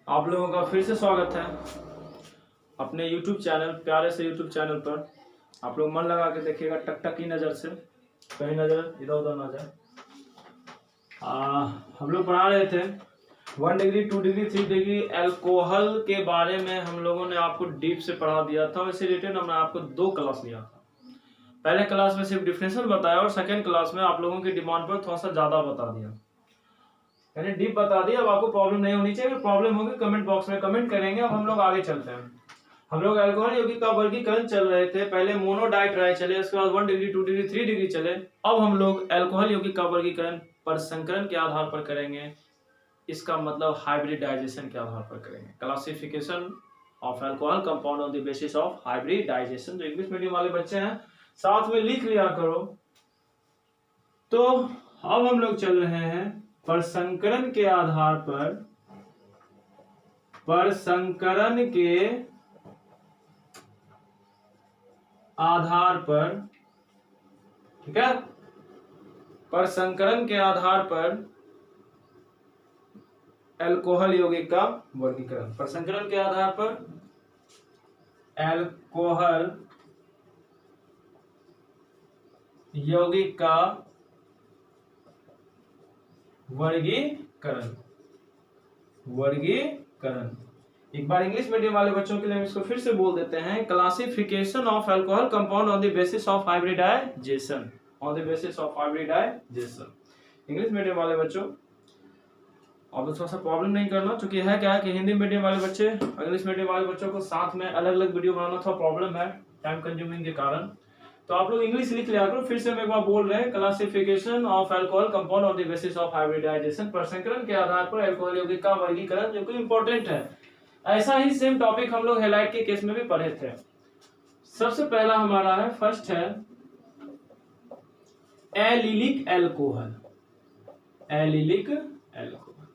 आप लोगों का फिर से स्वागत है अपने YouTube चैनल, प्यारे से YouTube चैनल पर। आप लोग मन लगा के देखिएगा, टकटकी नज़र से, कहीं नज़र इधर उधर ना जाए। हम लोग पढ़ा रहे थे 1 डिग्री 2 डिग्री 3 डिग्री अल्कोहल के बारे में। हम लोगों ने आपको डीप से पढ़ा दिया था। वैसे रिटर्न हमने आपको 2 क्लास लिया था। पहले क्लास में सिर्फ डिफरेंशियल बताया और सेकेंड क्लास में आप लोगों की डिमांड पर थोड़ा सा ज़्यादा बता दिया, यानी डीप बता दिया। अब आपको प्रॉब्लम नहीं होनी चाहिए। प्रॉब्लम होगी कमेंट बॉक्स में कमेंट करेंगे। अब हम लोग आगे चलते हैं। हम लोग अल्कोहल यौगिक का वर्गीकरण चल रहे थे। पहले मोनो डाई ट्राई चले, उसके बाद 1 डिग्री 2 डिग्री 3 डिग्री चले। अब हम लोग अल्कोहल यौगिक का वर्गीकरण पर संकरण के आधार पर करेंगे। इसका मतलब हाइब्रिडाइजेशन के आधार पर करेंगे। Classification of alcohol compound on the basis of hybridization. जो इंग्लिश मीडियम वाले बच्चे हैं साथ में लिख लिया करो। तो अब हम लोग चल रहे हैं प्रसंकरण के आधार पर, प्रसंकरण के आधार पर, ठीक है, प्रसंकरण के आधार पर अल्कोहल यौगिक का वर्गीकरण। प्रसंकरण के आधार पर अल्कोहल यौगिक का वर्गीकरण। वर्गीकरण एक बार इंग्लिश मीडियम वाले बच्चों के लिए हम इसको फिर से बोल देते हैं। Classification of alcohol compound on the basis of hybridization. On the basis of hybridization. English medium वाले बच्चों अब थोड़ा सा प्रॉब्लम नहीं करना, क्योंकि है क्या है कि हिंदी मीडियम वाले बच्चे इंग्लिश मीडियम वाले बच्चों को साथ में अलग अलग वीडियो बनाना थोड़ा प्रॉब्लम है टाइम कंज्यूमिंग के कारण। तो आप लोग इंग्लिश लिख लिया करो। फिर से हम एक बार बोल रहे हैं, classification of alcohol compound on the basis of hybridization. प्रसंकरण के आधार पर अल्कोहल यौगिक का वर्गीकरण, जो कि इंपॉर्टेंट है। ऐसा ही सेम टॉपिक हम लोग हेलाइट के केस में भी पढ़े थे। सबसे पहला हमारा है, फर्स्ट है एलिलिक अल्कोहल। एलिलिक अल्कोहल,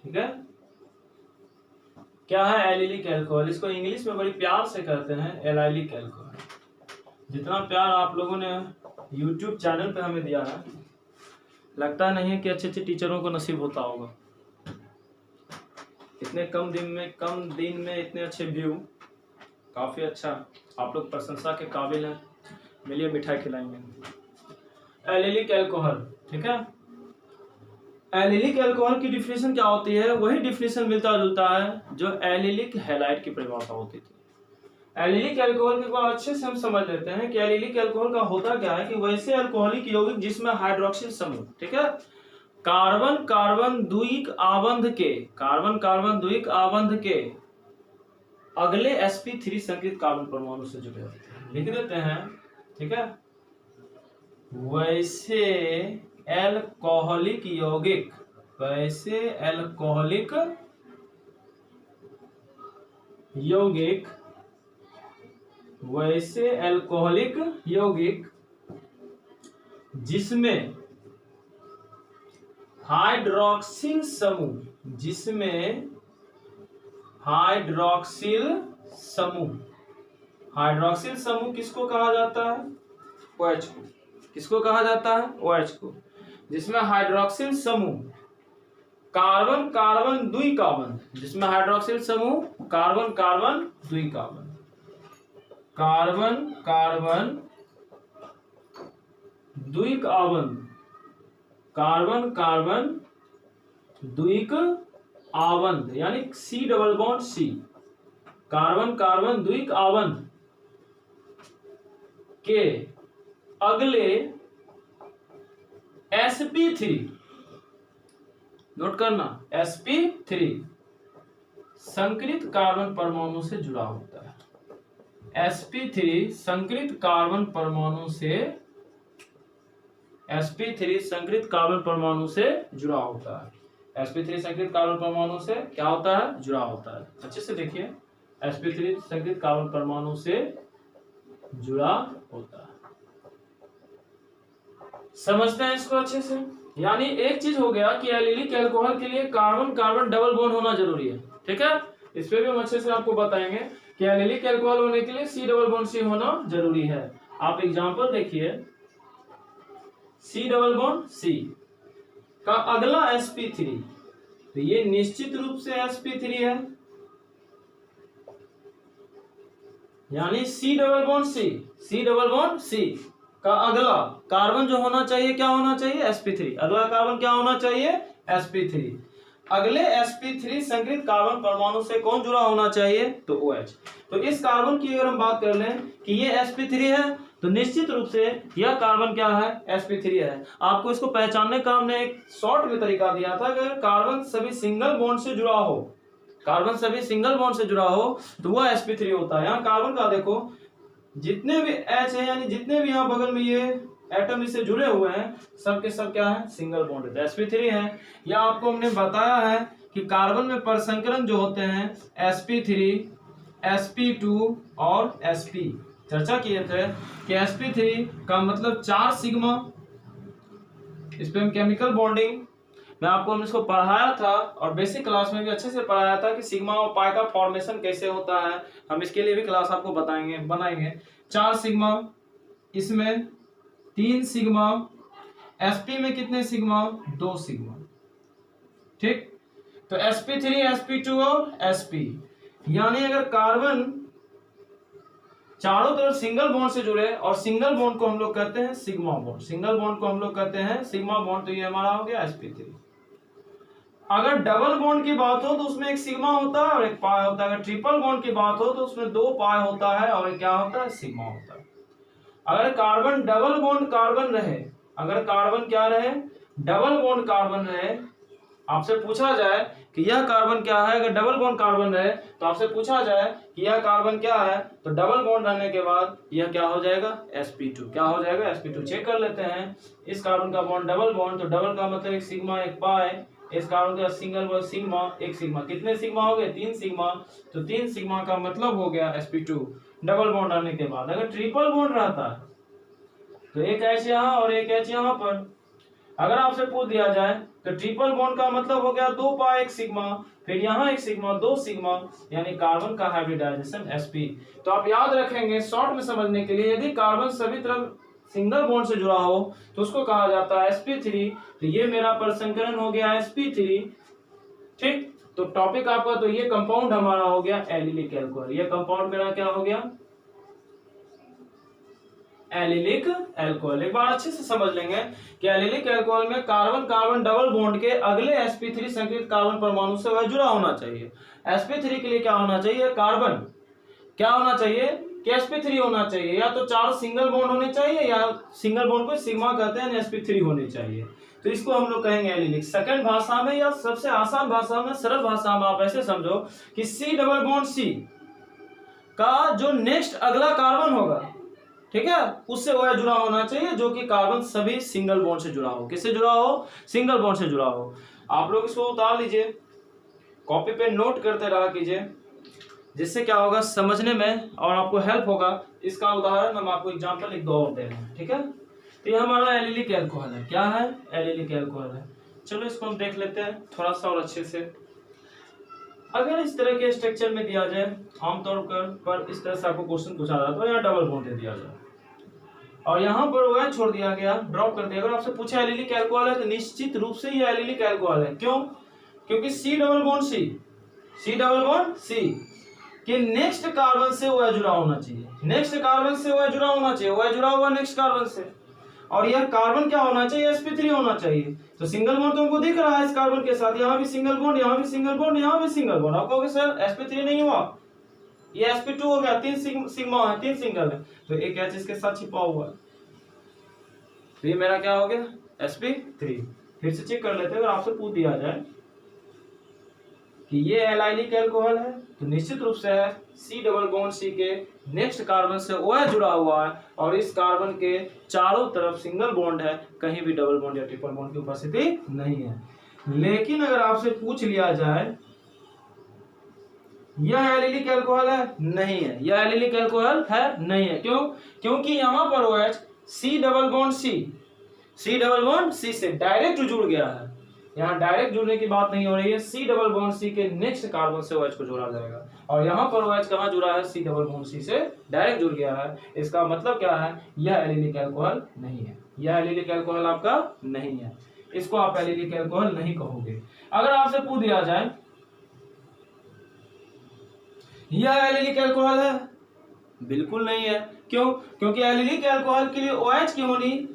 ठीक है। क्या है एलिलिक अल्कोहल? इसको इंग्लिश में बड़ी प्यार से कहते हैं एलाइलिक अल्कोहल। जितना प्यार आप लोगों ने YouTube चैनल पे हमें दिया है, लगता नहीं है कि अच्छे अच्छे टीचरों को नसीब होता होगा। इतने कम दिन में इतने अच्छे व्यू, काफी अच्छा। आप लोग प्रशंसा के काबिल हैं। मिलिए मिठाई खिलाएंगे। एलिलिक अल्कोहल, ठीक है। एलिलिक अल्कोहल की डिफिनेशन क्या होती है? वही डिफिनेशन मिलता जुलता है जो एलिलिक हैलाइड की परिभाषा होती थी। एलिलिक अल्कोहल के बाद अच्छे से हम समझ लेते हैं कि एलिलिक अल्कोहल का होता क्या है कि वैसे अल्कोहलिक यौगिक जिसमें हाइड्रोक्सिल समूह, ठीक है, कार्बन कार्बन द्विक आबंध के अगले sp3 संकेत कार्बन परमाणु से जुड़े होते हैं। लिख देते हैं, ठीक है। वैसे अल्कोहलिक यौगिक, वैसे अल्कोहलिक यौगिक, वैसे अल्कोहलिक यौगिक जिसमें हाइड्रोक्सिल समूह, जिसमें हाइड्रोक्सिल समूह, हाइड्रोक्सिल समूह किसको कहा जाता है? OH को। किसको कहा जाता है? OH को। जिसमें हाइड्रोक्सिल समूह कार्बन कार्बन द्विकाबंध, जिसमें हाइड्रोक्सिल समूह कार्बन कार्बन द्विकाबंध, कार्बन कार्बन द्विक आबंध, कार्बन कार्बन द्विक आबंध यानी C double bond C, carbon carbon द्विक आबंध के अगले sp3, नोट करना, sp3 संकरित कार्बन परमाणु से जुड़ा होता है। sp3 संकरित कार्बन परमाणु से, sp3 संकरित कार्बन परमाणु से जुड़ा होता है। sp3 संकरित कार्बन परमाणु से क्या होता है? जुड़ा होता है। अच्छे से देखिए, sp3 संकरित कार्बन परमाणु से जुड़ा होता है। समझते हैं इसको अच्छे से? यानी एक चीज हो गया कि एलिलिक अल्कोहल के लिए कार्बन कार्बन डबल बॉन्ड होना जरूरी है, ठीक है। इस पे भी हम अच्छे से आपको बताएंगे कि एलिलिक अल्कोहल होने के लिए C डबल बॉन्ड C होना जरूरी है। आप एग्जांपल देखिए, C डबल बॉन्ड C का अगला sp3 तो ये निश्चित रूप से sp3 है, यानी C डबल बॉन्ड C का अगला कार्बन जो होना चाहिए क्या होना चाहिए, sp3। अगला कार्बन क्या होना चाहिए, sp3। अगले sp3 संकरित कार्बन परमाणु से कौन जुड़ा होना चाहिए, तो OH। तो इस कार्बन की अगर हम बात कर लें कि ये sp3 है, तो निश्चित रूप से यह कार्बन क्या है, sp3 है। आपको इसको पहचानने का हमने एक शॉर्ट में तरीका दिया था, अगर कार्बन सभी सिंगल बॉन्ड से जुड़ा हो, कार्बन सभी सिंगल बॉन्ड से जुड़ा हो तो वह sp3 होता है। यहाँ कार्बन का देखो जितने भी H है, यानी जितने भी यहाँ बगल में ये एटम इससे जुड़े हुए हैं, सब के सब क्या है, सिंगल बॉन्ड है, sp3 है। या आपको हमने बताया है कि कार्बन में परसंकरण जो होते हैं sp3, sp2 और sp, चर्चा किए थे कि sp3 का मतलब 4 सिग्मा, इस पे हम केमिकल बॉन्डिंग मैं आपको हम इसको पढ़ाया था और बेसिक क्लास में भी अच्छे से पढ़ाया था कि सिग्मा और पाई का फॉर्मेशन कैसे होता है। हम इसके लिए भी क्लास आपको बनाएंगे। 4 सिग्मा, इसमें 3 सिग्मा, sp में कितने सिग्मा, 2 सिग्मा, ठीक। तो sp3, sp2 और sp, यानी अगर कार्बन चारों तरफ सिंगल बॉन्ड से जुड़े, और सिंगल बॉन्ड को हम लोग कहते हैं सिग्मा बॉन्ड, सिंगल बॉन्ड को हम लोग कहते हैं सिग्मा बॉन्ड, तो ये हमारा हो गया sp3। अगर डबल बॉन्ड की बात हो तो उसमें एक सिग्मा होता है और एक पाई होता है। अगर ट्रिपल बॉन्ड की बात हो तो उसमें 2 पाई होता है और एक क्या होता है, सिग्मा होता है। अगर कार्बन डबल बॉन्ड कार्बन रहे, अगर कार्बन क्या रहे, डबल बॉन्ड कार्बन रहे, आपसे पूछा जाए कि यह कार्बन क्या है, अगर डबल बॉन्ड कार्बन रहे तो आपसे पूछा जाए कि यह कार्बन क्या है, तो डबल बॉन्ड रहने के बाद यह क्या हो जाएगा, sp2। क्या हो जाएगा, sp2। चेक कर लेते हैं, इस कार्बन का बॉन्ड डबल बॉन्ड, तो डबल का मतलब एक सिग्मा एक पाई, इस कार्बन का सिंगल बॉन्ड सिग्मा एक सिग्मा, कितने सिग्मा हो गए, 3 सिग्मा। तो 3 सिग्मा का मतलब हो गया sp2 डबल बॉन्ड रहने के बाद। अगर ट्रिपल बॉन्ड रहता है तो एक H यहाँ और एक H यहाँ पर। अगर आपसे पूछ दिया जाए तो ट्रिपल बॉन्ड का मतलब हो गया 2 पाई एक सिग्मा, फिर यहाँ एक सिग्मा 2 सिग्मा, यानी कार्बन का हाइब्रिडाइजेशन sp। तो आप याद रखेंगे शॉर्ट में समझने के लिए, यदि कार्बन सभी तरफ सिंगल बॉन्ड से जुड़ा हो तो उसको कहा जाता है sp3। तो ये मेरा परसंकरण हो गया sp3, ठीक। तो टॉपिक आपका, तो ये कंपाउंड हमारा हो गया एलिलिक अल्कोहल। ये कंपाउंड मेरा क्या हो गया, एलिलिक अल्कोहल। एक बार अच्छे से समझ लेंगे कि एलिलिक अल्कोहल में कार्बन कार्बन डबल बॉन्ड के अगले sp3 संकरित कार्बन परमाणु से वह जुड़ा होना चाहिए। sp3 के लिए क्या होना चाहिए, कार्बन क्या होना चाहिए कि sp3 होना चाहिए, या तो 4 सिंगल बॉन्ड होने चाहिए, या सिंगल बॉन्ड को सिग्मा कहते हैं, sp3 होने चाहिए। तो इसको हम लोग कहेंगे एलिलिक। सेकंड भाषा में या सबसे आसान भाषा में, सरल भाषा में आप ऐसे समझो कि C डबल बॉन्ड C का जो नेक्स्ट अगला कार्बन होगा, ठीक है, उससे वह जुड़ा होना चाहिए जो कि कार्बन सभी सिंगल बॉन्ड से जुड़ा हो। किससे जुड़ा हो, सिंगल बॉन्ड से जुड़ा हो। आप लोग इसको उतार लीजिए, कॉपी पे नोट करते रहा कीजिए, जिससे क्या होगा समझने में और आपको हेल्प होगा। इसका उदाहरण हम आपको एग्जांपल एक 2 और दे रहे हैं, ठीक है। तो ये हमारा एलिलिक अल्कोहल है, क्या है, एलिलिक अल्कोहल है। चलो इसको हम देख लेते हैं थोड़ा सा और अच्छे से। अगर इस तरह के स्ट्रक्चर में दिया जाए, आमतौर पर इस तरह से आपको क्वेश्चन पूछा जाता है, तो यहाँ डबल बॉन्ड दे दिया जाए और यहाँ पर वह छोड़ दिया गया, ड्रॉप कर दिया। अगर आपसे पूछा एलिलिक अल्कोहल है तो निश्चित रूप से ये एलिलिक अल्कोहल है। क्यों, क्योंकि C डबल बॉन्ड C कि नेक्स्ट कार्बन से वह जुड़ा होना चाहिए, नेक्स्ट कार्बन से वह जुड़ा होना चाहिए, वह जुड़ा हुआ नेक्स्ट कार्बन से, और यह कार्बन क्या होना चाहिए, sp3 होना चाहिए। तो सिंगल बॉन्ड तो हमको दिख रहा है इस कार्बन के साथ, यहाँ भी सिंगल बॉन्ड, यहाँ भी सिंगल बॉन्ड, यहाँ भी सिंगल बॉन्ड। आप कहोगे सर sp3 नहीं हुआ, ये sp2 हो गया, 3 सिग्मा है, 3 सिंगल है, तो एक H इसके साथ छिपा हुआ है, तो ये मेरा क्या हो गया sp3। फिर से चेक कर लेते हैं, अगर आपसे पूछ दिया जाए कि ये एलिलिक अल्कोहल है तो निश्चित रूप से है C डबल बॉन्ड C के नेक्स्ट कार्बन से OH जुड़ा हुआ है और इस कार्बन के चारों तरफ सिंगल बॉन्ड है, कहीं भी डबल बॉन्ड या ट्रिपल बॉन्ड की उपस्थिति नहीं है। लेकिन अगर आपसे पूछ लिया जाए यह एलिलिक अल्कोहल है, नहीं है, यह एलिलिक अल्कोहल है नहीं है। क्यों, क्योंकि यहाँ पर OH C double bond C से डायरेक्ट जुड़ गया है, यहाँ डायरेक्ट जुड़ने की बात नहीं हो रही है। C डबल बॉन्ड C के नेक्स्ट कार्बन से OH को जोड़ा जाएगा और यहाँ पर OH कहाँ जुड़ा है, C डबल बॉन्ड C से डायरेक्ट जुड़ गया है। इसका मतलब क्या है, यह एलिलिक अल्कोहल नहीं है, यह एलिलिक अल्कोहल आपका नहीं है, इसको आप एलिलिक अल्कोहल नहीं कहोगे। अगर आपसे पूछ दिया जाए यह एलिलिक अल्कोहल है, बिल्कुल नहीं है। क्यों? क्योंकि एलिलिक अल्कोहल के लिए OH की होनी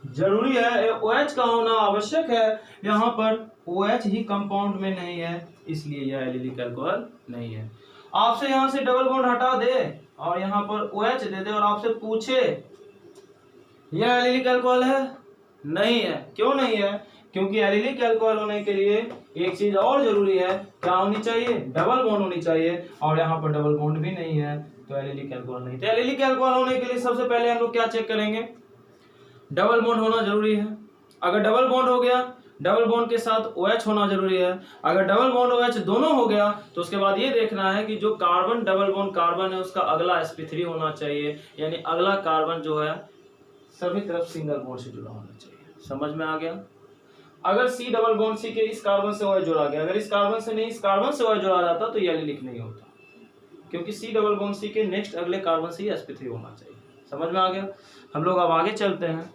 जरूरी है, OH का होना आवश्यक है। यहाँ पर OH ही कंपाउंड में नहीं है, इसलिए यह एलिलिक अल्कोहल नहीं है। आपसे यहाँ से डबल बॉन्ड हटा दे और यहाँ पर OH दे दे और आपसे पूछे यह एलिलिक अल्कोहल है, नहीं है। क्यों नहीं है? क्योंकि एलिलिक अल्कोहल होने के लिए एक चीज और जरूरी है, क्या होनी चाहिए? डबल बॉन्ड होनी चाहिए, और यहाँ पर डबल बॉन्ड भी नहीं है, तो एलिलिक अल्कोहल नहीं। तो एलिलिक अल्कोहल होने के लिए सबसे पहले हम लोग क्या चेक करेंगे? डबल बॉन्ड होना जरूरी है। अगर डबल बॉन्ड हो गया, डबल बॉन्ड के साथ OH होना जरूरी है। अगर डबल बॉन्ड OH दोनों हो गया तो उसके बाद ये देखना है कि जो कार्बन डबल बॉन्ड कार्बन है उसका अगला sp3 होना चाहिए, यानी अगला कार्बन जो है सभी तरफ सिंगल बॉन्ड से जुड़ा होना चाहिए। समझ में आ गया? अगर C डबल बॉन्ड C के इस कार्बन से OH जुड़ा गया, अगर इस कार्बन से नहीं इस कार्बन से OH जुड़ा जाता तो ये एलिलिक नहीं होता, क्योंकि C डबल बॉन्ड C के नेक्स्ट अगले कार्बन से ही sp3 होना चाहिए। समझ में आ गया? हम लोग अब आगे चलते हैं,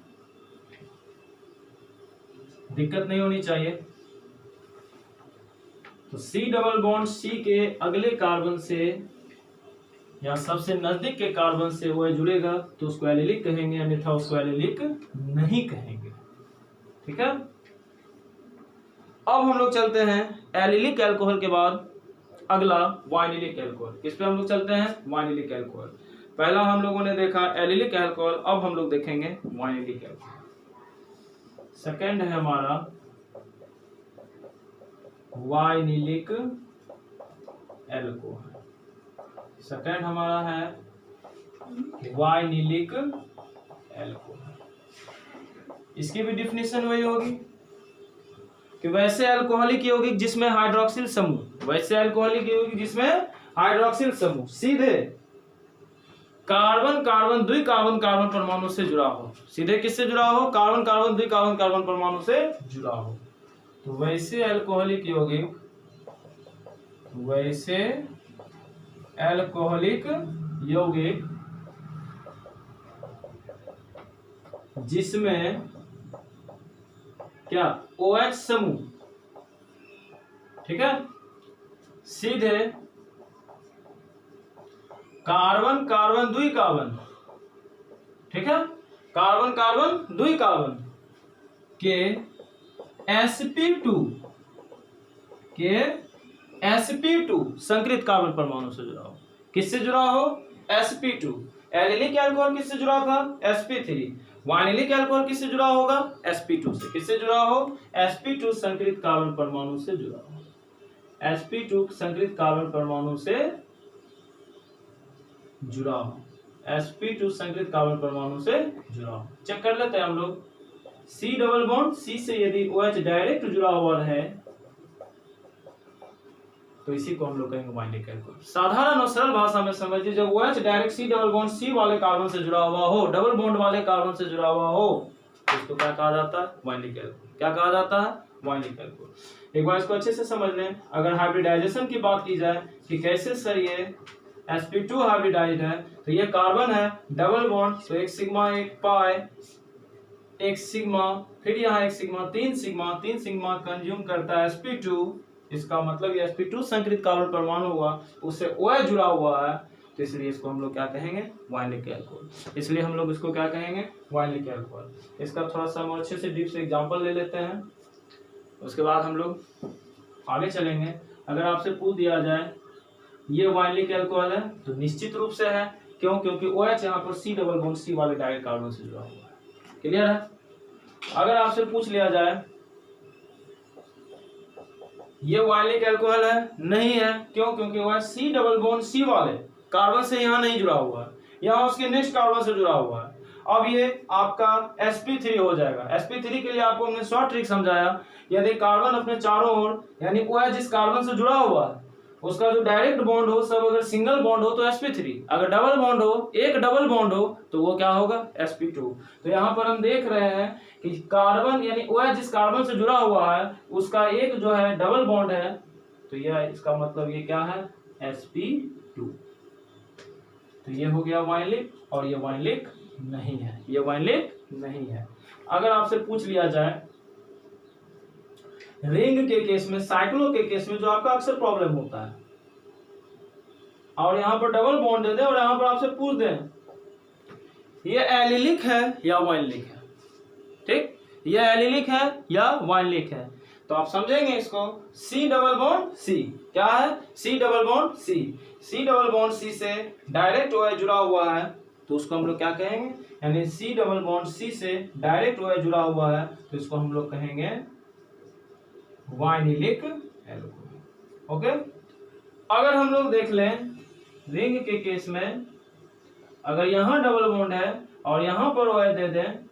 दिक्कत नहीं होनी चाहिए। तो C डबल बॉन्ड C के अगले कार्बन से या सबसे नजदीक के कार्बन से OH जुड़ेगा तो उसको एलिलिक कहेंगे, अन्यथा उसको एलिलिक नहीं कहेंगे। ठीक है? अब हम लोग चलते हैं एलिलिक अल्कोहल के बाद अगला वाइनिलिक अल्कोहल। किस पे हम लोग चलते हैं? Vinylic alcohol. पहला हम लोगों ने देखा एलिलिक अल्कोहल, अब हम लोग देखेंगे वाइनिलिक अल्कोहल। सेकंड है हमारा वाइनिलिक अल्कोहल। सेकंड हमारा है वाइनिलिक अल्कोहल। इसकी भी डिफिनेशन वही होगी कि वैसे अल्कोहलिक यौगिक जिसमें हाइड्रोक्सिल समूह, वैसे अल्कोहलिक यौगिक जिसमें हाइड्रोक्सिल समूह सीधे कार्बन कार्बन द्विकार्बन कार्बन परमाणु से जुड़ा हो। सीधे किससे जुड़ा हो? कार्बन कार्बन द्विकार्बन कार्बन परमाणु से जुड़ा हो। तो वैसे अल्कोहलिक यौगिक, वैसे अल्कोहलिक यौगिक जिसमें क्या? OH समूह, ठीक है, सीधे कार्बन कार्बन द्विकार्बन, ठीक है, कार्बन कार्बन द्विकार्बन के sp2 संकरित कार्बन परमाणु से जुड़ा हो। किससे जुड़ा हो? sp2। एलिलिक अल्कोहल किससे जुड़ा था? sp3। वाइनिलिक अल्कोहल किससे जुड़ा होगा? sp2 से। किससे जुड़ा हो? sp2 संकरित कार्बन परमाणु से जुड़ा हो। sp2 संकरित कार्बन परमाणु से जुड़ा हो। sp2 संकरित कार्बन परमाणु से जुड़ा हो। चेक कर लेते हैं हम लोग। C डबल बॉन्ड C से यदि OH डायरेक्ट जुड़ा हुआ है तो इसी को हम लोग कहेंगे वाइनिलिक अल्कोहल। साधारण और सरल भाषा में समझिए, जब OH direct C double bond C वाले कार्बन से जुड़ा हुआ हो, डबल बॉन्ड वाले कार्बन से जुड़ा हुआ हो, तो इसको क्या कहा जाता है? Vinylic alcohol. क्या कहा जाता है? Vinylic alcohol. एक बार इसको अच्छे से समझ लें। अगर हाइब्रिडाइजेशन की बात की जाए कि कैसे सर ये sp2 हाइब्रिडाइज्ड है, तो ये कार्बन है डबल बॉन्ड, तो एक सिग्मा एक पाई एक सिग्मा, फिर यहाँ एक सिग्मा, तीन सिग्मा कंज्यूम करता है sp2। इसका मतलब ये sp2 संकरित कार्बन परमाणु हुआ, उससे OH जुड़ा हुआ है, तो इसलिए इसको हम लोग क्या कहेंगे? Vinylic alcohol. इसलिए हम लोग इसको क्या कहेंगे? Vinylic alcohol. इसका थोड़ा सा हम अच्छे से डीप से एग्जांपल ले लेते हैं, उसके बाद हम लोग आगे चलेंगे। अगर आपसे पूछ दिया जाए ये वाइनिलिक अल्कोहल है तो निश्चित रूप से है। क्यों? क्योंकि OH यहाँ पर C डबल बॉन्ड C वाले डायरेक्ट कार्बन से जुड़ा हुआ है। क्लियर है? अगर आपसे पूछ लिया जाए ये वाइनिलिक अल्कोहल है, नहीं है। क्यों? क्योंकि वह C डबल बॉन्ड C वाले कार्बन से यहाँ नहीं जुड़ा हुआ है, यहाँ उसके नेक्स्ट कार्बन से जुड़ा हुआ है। अब ये आपका sp3 हो जाएगा। sp3 के लिए आपको हमने शॉर्ट ट्रिक समझाया। यदि कार्बन अपने चारों ओर, यानी OH जिस कार्बन से जुड़ा हुआ है उसका जो डायरेक्ट बॉन्ड हो, सब अगर सिंगल बॉन्ड हो तो sp3, अगर डबल बॉन्ड हो, एक डबल बॉन्ड हो तो वो क्या होगा? sp2। तो यहाँ पर हम देख रहे हैं कि कार्बन यानी OH जिस कार्बन से जुड़ा हुआ है उसका एक जो है डबल बॉन्ड है, तो यह इसका मतलब ये क्या है? sp2। तो ये हो गया वाइनिलिक, और ये वाइनिलिक नहीं है, ये वाइनिलिक नहीं है। अगर आपसे पूछ लिया जाए रिंग के केस में, साइक्लो के केस में जो आपका अक्सर प्रॉब्लम होता है, और यहाँ पर डबल बॉन्ड दे दें और यहाँ पर आपसे पूछ दें ये एलिलिक है या वाइनलिक है, ठीक, ये एलिलिक है या वाइनलिक है, तो आप समझेंगे इसको C डबल बॉन्ड C क्या है, C double bond C, C double bond C से डायरेक्ट OH जुड़ा हुआ है तो उसको हम लोग क्या कहेंगे, यानी C डबल बॉन्ड C से डायरेक्ट OH जुड़ा हुआ है तो इसको हम लोग कहेंगे वाइनिलिक एल्कोहल। ओके, अगर हम लोग देख लें रिंग के केस में, अगर यहाँ डबल बॉन्ड है और यहाँ पर OH दे दें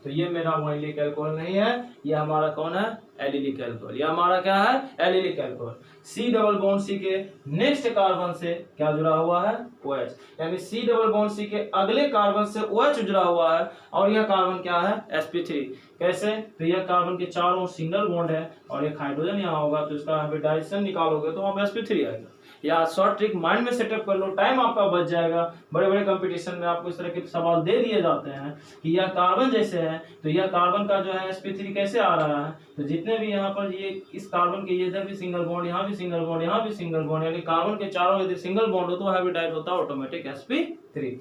तो ये मेरा वाइनिलिक एल्कोहल नहीं है, ये हमारा कौन है, एलिलिक एल्कोहल, ये हमारा क्या है, allylic alcohol. C double bond C के नेक्स्ट कार्बन से क्या जुड़ा हुआ है, OH, यानी C डबल बॉन्ड C के अगले कार्बन से OH जुड़ा हुआ है और यह कार्बन क्या है, sp3। कैसे, तो यह कार्बन के चारों सिंगल बॉन्ड है और एक हाइड्रोजन यहाँ होगा तो इसका हाइब्रिडाइजेशन निकालोगे तो वहाँ sp3 आएगा। या शॉर्ट ट्रिक माइंड में सेटअप कर लो, टाइम आपका बच जाएगा। बड़े बड़े कंपटीशन में आपको इस तरह के सवाल दे दिए जाते हैं कि यह कार्बन जैसे है तो यह कार्बन का जो है sp3 कैसे आ रहा है, तो जितने भी यहाँ पर ये इस कार्बन के इधर भी सिंगल बॉन्ड, यहाँ भी सिंगल बॉन्ड, यहाँ भी सिंगल बॉन्ड, यानी कार्बन के चारों यदि सिंगल बॉन्ड हो तो हाइब्रिडाइज होता है ऑटोमेटिक sp3।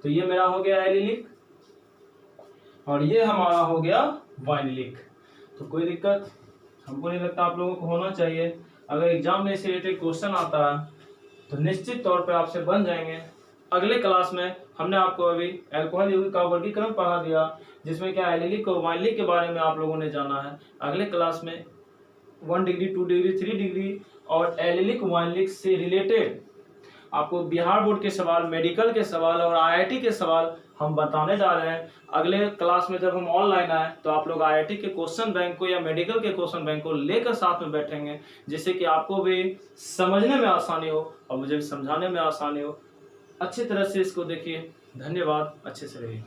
तो ये मेरा हो गया एलिलिक और ये हमारा हो गया वाइनिलिक। तो कोई दिक्कत हमको नहीं लगता आप लोगों को होना चाहिए। अगर एग्जाम में इससे रिलेटेड क्वेश्चन आता है तो निश्चित तौर पे आपसे बन जाएंगे। अगले क्लास में हमने आपको अभी अल्कोहल यौगिक का वर्गीकरण पढ़ा दिया जिसमें क्या एलिलिक और वाइनिलिक के बारे में आप लोगों ने जाना है। अगले क्लास में 1 डिग्री 2 डिग्री 3 डिग्री और एलिलिक वाइनिलिक से रिलेटेड आपको बिहार बोर्ड के सवाल, मेडिकल के सवाल और IIT के सवाल हम बताने जा रहे हैं। अगले क्लास में जब हम ऑनलाइन आए तो आप लोग IIT के क्वेश्चन बैंक को या मेडिकल के क्वेश्चन बैंक को लेकर साथ में बैठेंगे जिससे कि आपको भी समझने में आसानी हो और मुझे भी समझाने में आसानी हो। अच्छी तरह से इसको देखिए। धन्यवाद, अच्छे से रहिए।